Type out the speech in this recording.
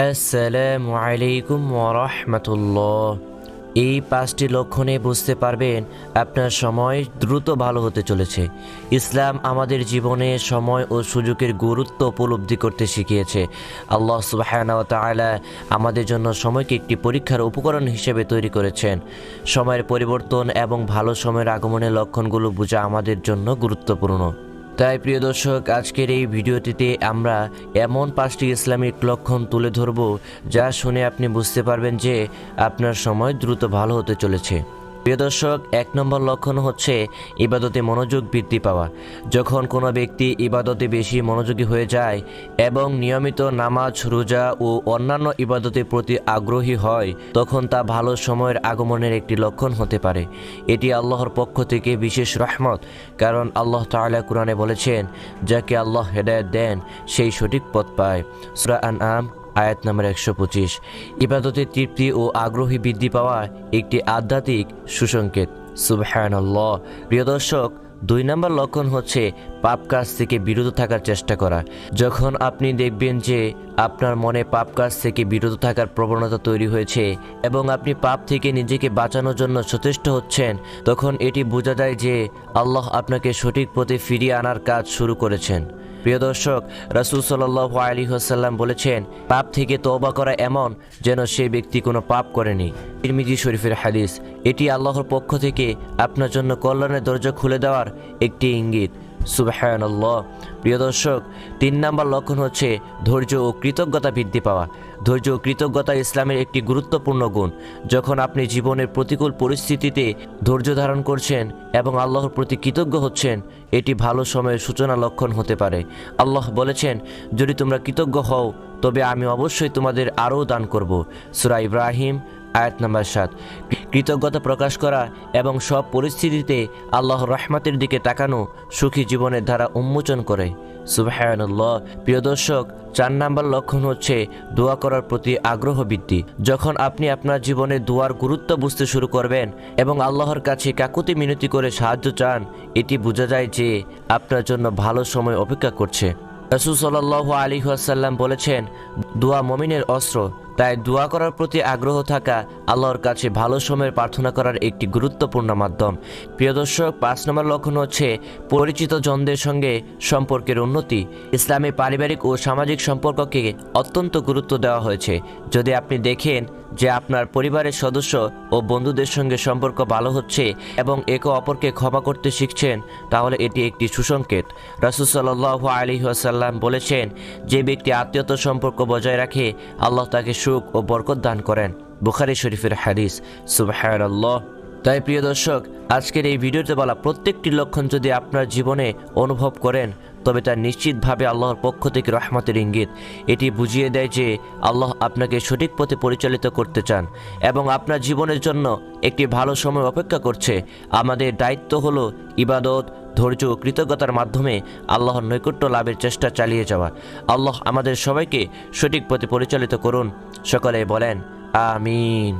আসসালামু আলাইকুম ওয়া রাহমাতুল্লাহ। এই 5টি লক্ষণে বুঝতে পারবেন আপনার সময় দ্রুত ভালো হতে চলেছে। ইসলাম আমাদের জীবনে সময় ও সুযোগের গুরুত্ব উপলব্ধি করতে শিখিয়েছে। আল্লাহ সুবহানাহু ওয়া তাআলা আমাদের জন্য সময়কে একটি পরীক্ষার উপকরণ হিসেবে তৈরি করেছেন। সময়ের পরিবর্তন এবং ভালো সময়ের আগমনের লক্ষণগুলো বোঝা আমাদের জন্য গুরুত্বপূর্ণ। তাই প্রিয় দর্শক, আজকের এই ভিডিওটিতে আমরা এমন 5টি ইসলামিক লক্ষণ তুলে ধরব যা শুনে আপনি বুঝতে পারবেন যে আপনার সময় দ্রুত ভালো হতে চলেছে। প্রিয় দর্শক, 1 নম্বর লক্ষণ হচ্ছে ইবাদতে মনোযোগ বৃদ্ধি পাওয়া। যখন কোনো ব্যক্তি ইবাদতে বেশি মনোযোগী হয়ে যায় এবং নিয়মিত নামাজ, রোজা ও অন্যান্য ইবাদতের প্রতি আগ্রহী হয়, তখন তা ভালো সময়ের আগমনের একটি লক্ষণ হতে পারে। এটি আল্লাহর পক্ষ থেকে বিশেষ রহমত, কারণ আল্লাহ তাআলা কুরআনে বলেছেন, যাকে আল্লাহ হেদায়েত দেন সেই সঠিক পথ পায়। সূরা আনআম আয়াত নম্বর 125। ইবাদতের তৃপ্তি ও আগ্রহী বৃদ্ধি পাওয়া একটি আধ্যাত্মিক সুসংকেত। সুবহানাল্লাহ। প্রিয় দর্শক, 2 নম্বর লক্ষণ হচ্ছে পাপ কাজ থেকে বিরত থাকার চেষ্টা করা। যখন আপনি দেখবেন যে আপনার মনে পাপ কাজ থেকে বিরত থাকার প্রবণতা তৈরি হয়েছে এবং আপনি পাপ থেকে নিজেকে বাঁচানোর জন্য সচেষ্ট হচ্ছেন, তখন এটি বোঝা যায় যে আল্লাহ আপনাকে সঠিক পথে ফিরিয়ে আনার কাজ শুরু করেছেন। প্রিয় দর্শক, রাসূল সাল্লাল্লাহু আলাইহি ওয়াসাল্লাম বলেছেন, পাপ থেকে তওবা করা এমন যেন সেই ব্যক্তি কোনো পাপ করেনি। তিরমিজি শরীফের হাদিস। এটি আল্লাহর পক্ষ থেকে আপনার জন্য কল্যাণের দরজা খুলে দেওয়ার একটি ইঙ্গিত। সুবহানাল্লাহ। প্রিয় দর্শক, 3 নম্বর লক্ষণ হচ্ছে ধৈর্য ও কৃতজ্ঞতা বৃদ্ধি পাওয়া। ধৈর্য ও কৃতজ্ঞতা ইসলামের একটি গুরুত্বপূর্ণ গুণ। যখন আপনি জীবনের প্রতিকূল পরিস্থিতিতে ধৈর্য ধারণ করছেন এবং আল্লাহর প্রতি কৃতজ্ঞ হচ্ছেন, এটি ভালো সময়ের সূচনা লক্ষণ হতে পারে। আল্লাহ বলেছেন, যদি তোমরা কৃতজ্ঞ হও তবে আমি অবশ্যই তোমাদের আরও দান করব। সূরা ইব্রাহিম আয়াত নম্বর 7। কৃতজ্ঞতা প্রকাশ করা এবং সব পরিস্থিতিতে আল্লাহর রহমতের দিকে তাকানো সুখী জীবনের ধারা উন্মোচন করে। সুবহানাল্লাহ। প্রিয় দর্শক, 4 নম্বর লক্ষণ হচ্ছে দোয়া করার প্রতি আগ্রহ বৃদ্ধি। যখন আপনি আপনার জীবনে দোয়ার গুরুত্ব বুঝতে শুরু করবেন এবং আল্লাহর কাছে কাকুতি মিনতি করে সাহায্য চান, এটি বোঝা যায় যে আপনার জন্য ভালো সময় অপেক্ষা করছে। রাসূল সাল্লাল্লাহু আলাইহি ওয়াসাল্লাম বলেছেন, দোয়া মুমিনের অস্ত্র। তাই দোয়া করার প্রতি আগ্রহ থাকা আল্লাহর কাছে ভালো সময়ের প্রার্থনা করার একটি গুরুত্বপূর্ণ মাধ্যম। প্রিয় দর্শক, 5 নম্বর লক্ষণ হচ্ছে পরিচিত জনদের সঙ্গে সম্পর্কের উন্নতি। ইসলামে পারিবারিক ও সামাজিক সম্পর্ককে অত্যন্ত গুরুত্ব দেওয়া হয়েছে। যদি আপনি দেখেন যে আপনার পরিবারের সদস্য ও বন্ধুদের সঙ্গে সম্পর্ক ভালো হচ্ছে এবং একে অপরকে ক্ষমা করতে শিখছেন, তাহলে এটি একটি সুসংকেত। রাসূল সাল্লাল্লাহু আলাইহি ওয়াসাল্লাম বলেছেন, যে ব্যক্তি আত্মীয়তা সম্পর্ক বজায় রাখে, আল্লাহ তাকে সুখ ও বরকত দান করেন। বুখারী শরীফের হাদিস। সুবহানাল্লাহ। তাই প্রিয় দর্শক, আজকের এই ভিডিওতে বলা প্রত্যেকটি লক্ষণ যদি আপনার জীবনে অনুভব করেন, তবে তা নিশ্চিতভাবে আল্লাহর পক্ষ থেকে রহমতের ইঙ্গিত। এটি বুঝিয়ে দেয় যে আল্লাহ আপনাকে সঠিক পথে পরিচালিত করতে চান এবং আপনার জীবনের জন্য একটি ভালো সময় অপেক্ষা করছে। আমাদের দায়িত্ব হলো ইবাদত, ধৈর্য ও কৃতজ্ঞতার মাধ্যমে আল্লাহর নৈকট্য লাভের চেষ্টা চালিয়ে যাওয়া। আল্লাহ আমাদের সবাইকে সঠিক পথে পরিচালিত করুন। সকলে বলেন আমিন।